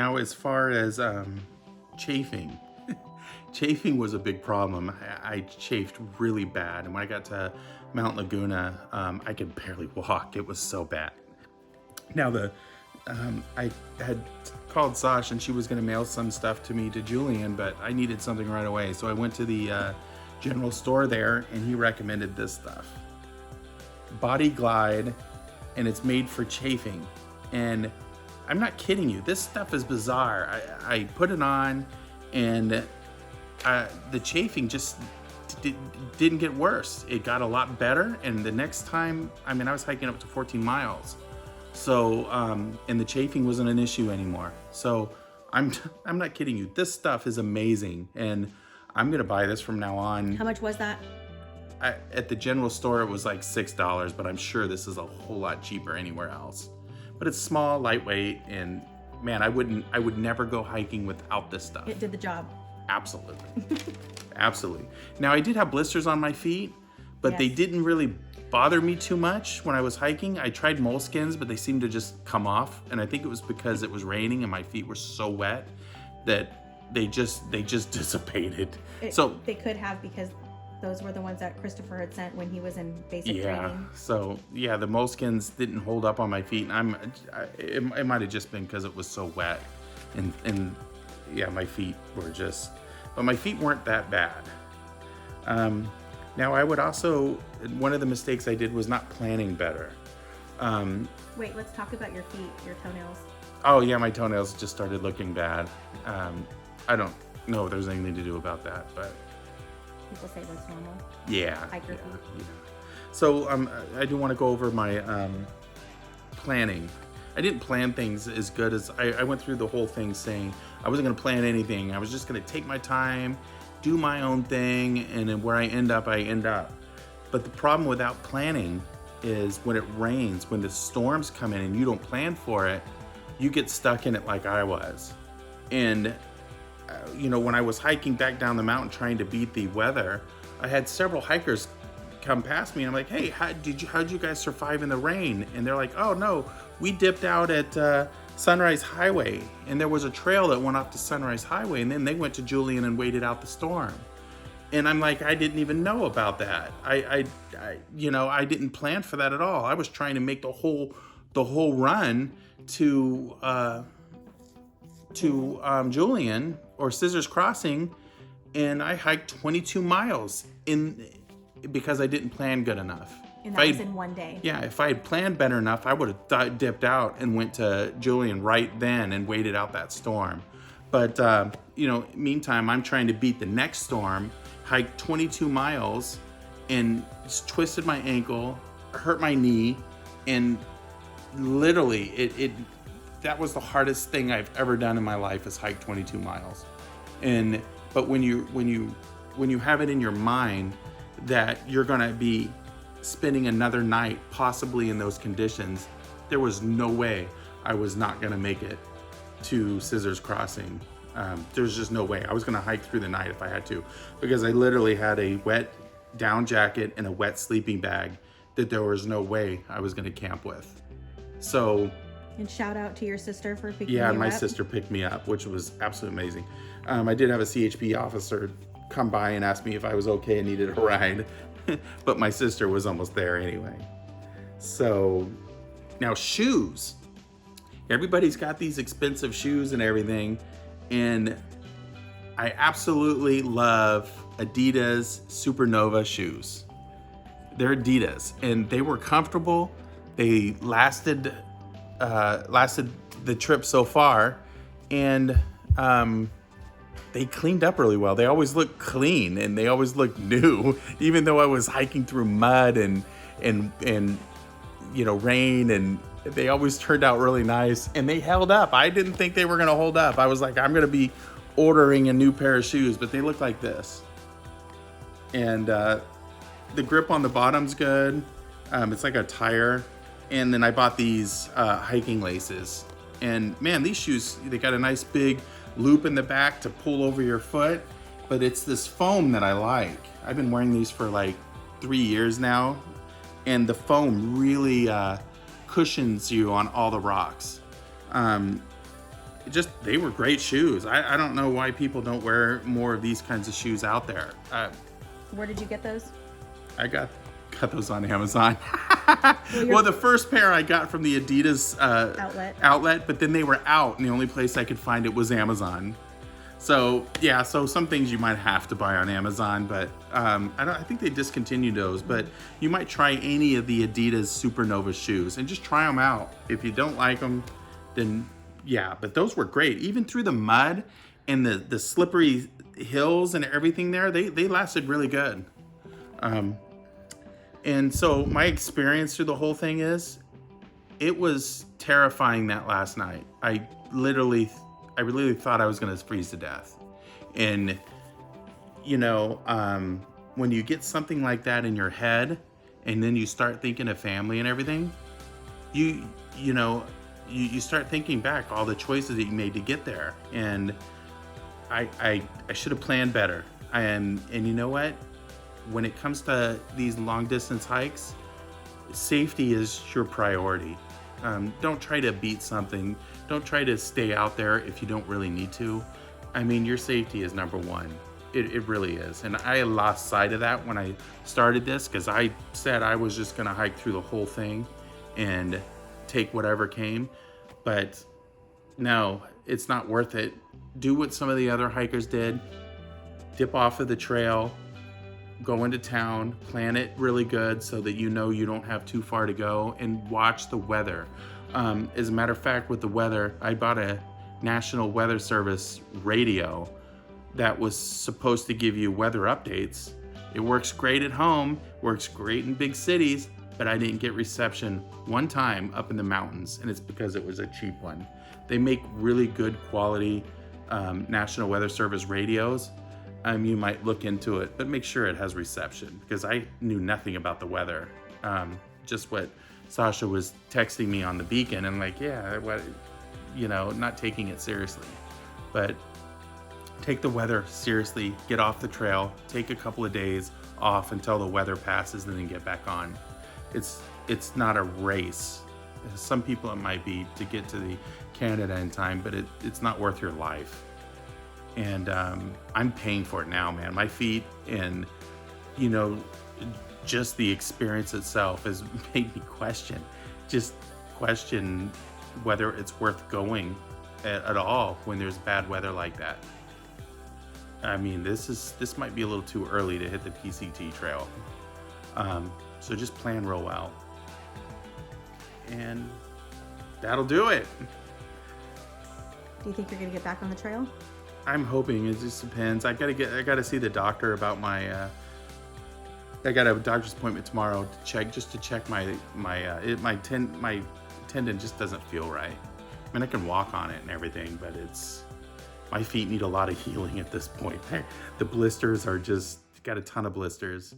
Now, as far as chafing, chafing was a big problem. I chafed really bad, and when I got to Mount Laguna, I could barely walk. It was so bad. Now, I had called Sash, and she was going to mail some stuff to me to Julian, but I needed something right away, so I went to the general store there, and he recommended this stuff, Body Glide, and it's made for chafing. And I'm not kidding you, this stuff is bizarre. I put it on, and the chafing just didn't get worse. It got a lot better, and the next time, I was hiking up to 14 miles. So, and the chafing wasn't an issue anymore. So I'm not kidding you. This stuff is amazing, and I'm gonna buy this from now on. How much was that? At the general store, it was like $6, but I'm sure this is a whole lot cheaper anywhere else. But it's small, lightweight, and man, I would never go hiking without this stuff. It did the job. Absolutely. Absolutely. Now, I did have blisters on my feet, but they Yes. didn't really bother me too much when I was hiking. I tried moleskins, but they seemed to just come off. And I think it was because it was raining and my feet were so wet that they just dissipated. They could have, because those were the ones that Christopher had sent when he was in basic training. So yeah, the moleskins didn't hold up on my feet. And it might have just been because it was so wet, and yeah, my feet were just, but my feet weren't that bad. Now I would also, one of the mistakes I did was not planning better. Wait, let's talk about your feet, your toenails. Oh yeah, my toenails just started looking bad. I don't know if there's anything to do about that, but People say that's normal. yeah. Hiker feet. Yeah. So I do want to go over my planning. I didn't plan things as good as I went through the whole thing saying I wasn't going to plan anything. I was just going to take my time, do my own thing, and then where I end up, I end up. But the problem without planning is when it rains, when the storms come in and you don't plan for it, you get stuck in it like I was. And when I was hiking back down the mountain trying to beat the weather, I had several hikers come past me and I'm like, hey, how'd you guys survive in the rain? And they're like, oh no, we dipped out at Sunrise Highway, and there was a trail that went up to Sunrise Highway, and then they went to Julian and waited out the storm. And I'm like, I didn't even know about that. I didn't plan for that at all. I was trying to make the whole run to Julian or Scissors Crossing, and I hiked 22 miles because I didn't plan good enough. And that was in one day. Yeah, if I had planned better enough, I would have dipped out and went to Julian right then and waited out that storm. But, meantime, I'm trying to beat the next storm, hiked 22 miles, and twisted my ankle, hurt my knee, and literally, that was the hardest thing I've ever done in my life, is hike 22 miles. But when you have it in your mind that you're gonna be spending another night possibly in those conditions, there was no way I was not gonna make it to Scissors Crossing. There's just no way. I was gonna hike through the night if I had to, because I literally had a wet down jacket and a wet sleeping bag that there was no way I was gonna camp with. So And shout out to your sister for picking you up. yeah, my sister picked me up, which was absolutely amazing. I did have a CHP officer come by and ask me if I was okay and needed a ride, but my sister was almost there anyway. So now shoes. Everybody's got these expensive shoes and everything, and I absolutely love Adidas Supernova shoes. They're Adidas, and they were comfortable. They lasted the trip so far, and they cleaned up really well. They always look clean and they always look new, even though I was hiking through mud and rain, and they always turned out really nice, and they held up. I didn't think they were gonna hold up. I was like, I'm gonna be ordering a new pair of shoes, but they look like this. And the grip on the bottom's good. It's like a tire. And then I bought these hiking laces. And man, these shoes, they got a nice big loop in the back to pull over your foot, but it's this foam that I like. I've been wearing these for like 3 years now, and the foam really cushions you on all the rocks. they were great shoes. I don't know why people don't wear more of these kinds of shoes out there. Where did you get those? I got those on Amazon. Well, the first pair I got from the Adidas outlet, but then they were out, and the only place I could find it was Amazon. So yeah, so some things you might have to buy on Amazon, but I think they discontinued those. But you might try any of the Adidas Supernova shoes and just try them out. If you don't like them, then yeah. But those were great, even through the mud and the slippery hills and everything there. They lasted really good. And so my experience through the whole thing is, it was terrifying that last night. I really thought I was going to freeze to death. And, you know, when you get something like that in your head, and then you start thinking of family and everything, you start thinking back all the choices that you made to get there. And I should have planned better. And you know what? When it comes to these long distance hikes, safety is your priority. Don't try to beat something. Don't try to stay out there if you don't really need to. I mean, your safety is number one. It really is. And I lost sight of that when I started this, because I said I was just gonna hike through the whole thing and take whatever came. But no, it's not worth it. Do what some of the other hikers did. Dip off of the trail, go into town, plan it really good so that you know you don't have too far to go, and watch the weather. As a matter of fact, with the weather, I bought a National Weather Service radio that was supposed to give you weather updates. It works great at home, works great in big cities, but I didn't get reception one time up in the mountains, and it's because it was a cheap one. They make really good quality National Weather Service radios. You might look into it, but make sure it has reception, because I knew nothing about the weather. Just what Sasha was texting me on the beacon, and like, yeah, what, not taking it seriously. But take the weather seriously, get off the trail, take a couple of days off until the weather passes, and then get back on. It's not a race. Some people it might be to get to the Canada in time, but it's not worth your life. And I'm paying for it now, man. My feet, and just the experience itself has made me question whether it's worth going at all when there's bad weather like that. I mean, this might be a little too early to hit the PCT trail. So just plan real well, and that'll do it. Do you think you're gonna get back on the trail? I'm hoping. It just depends. I gotta see the doctor about my. I got a doctor's appointment tomorrow to check my tendon just doesn't feel right. I mean, I can walk on it and everything, but my feet need a lot of healing at this point. The blisters are just got a ton of blisters.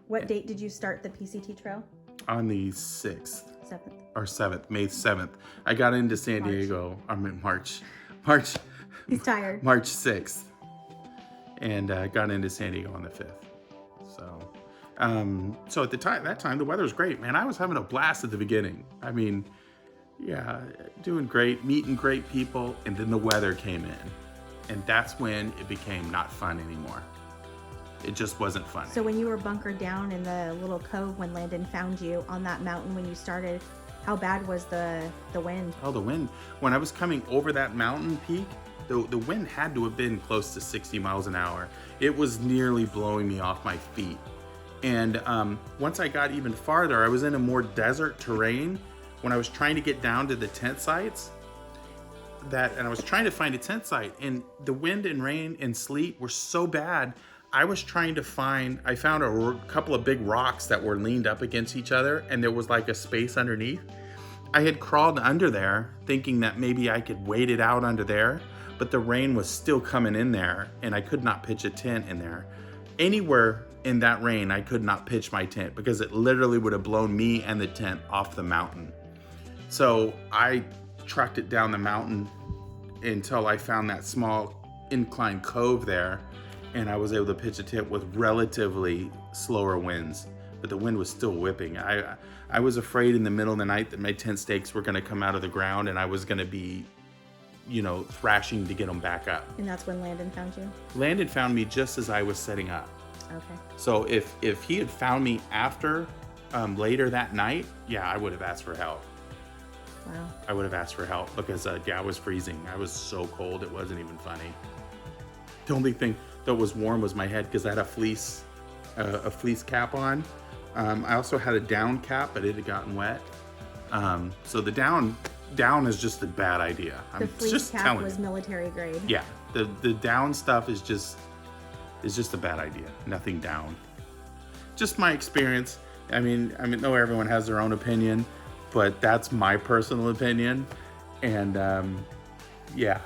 What date did you start the PCT trail? On the 6th. 7th. Or 7th, May 7th. I got into San Diego. I'm in March. He's tired. March 6th. And got into San Diego on the 5th. So at that time, the weather was great, man. I was having a blast at the beginning. I mean, yeah, doing great, meeting great people, and then the weather came in. And that's when it became not fun anymore. It just wasn't fun. So when you were bunkered down in the little cove when Landon found you on that mountain when you started, how bad was the wind? Oh, the wind. When I was coming over that mountain peak, the wind had to have been close to 60 miles an hour. It was nearly blowing me off my feet. And once I got even farther, I was in a more desert terrain. When I was trying to get down to the tent sites, and I was trying to find a tent site, and the wind and rain and sleet were so bad, I found a couple of big rocks that were leaned up against each other, and there was like a space underneath. I had crawled under there thinking that maybe I could wait it out under there, but the rain was still coming in there, and I could not pitch a tent in there. Anywhere in that rain, I could not pitch my tent because it literally would have blown me and the tent off the mountain. So I trucked it down the mountain until I found that small inclined cove there, and I was able to pitch a tent with relatively slower winds, but the wind was still whipping. I was afraid in the middle of the night that my tent stakes were going to come out of the ground and I was going to be you know, thrashing to get them back up. And that's when Landon found you? Landon found me just as I was setting up. Okay. So if he had found me after, later that night, yeah, I would have asked for help. Wow. I would have asked for help because, yeah, I was freezing. I was so cold, it wasn't even funny. The only thing that was warm was my head because I had a fleece cap on. I also had a down cap, but it had gotten wet. So the down is just a bad idea. The I'm fleece just cap telling was you. military grade. Yeah, the down stuff is just a bad idea. Nothing down. Just my experience. I mean, no, everyone has their own opinion, but that's my personal opinion. And yeah,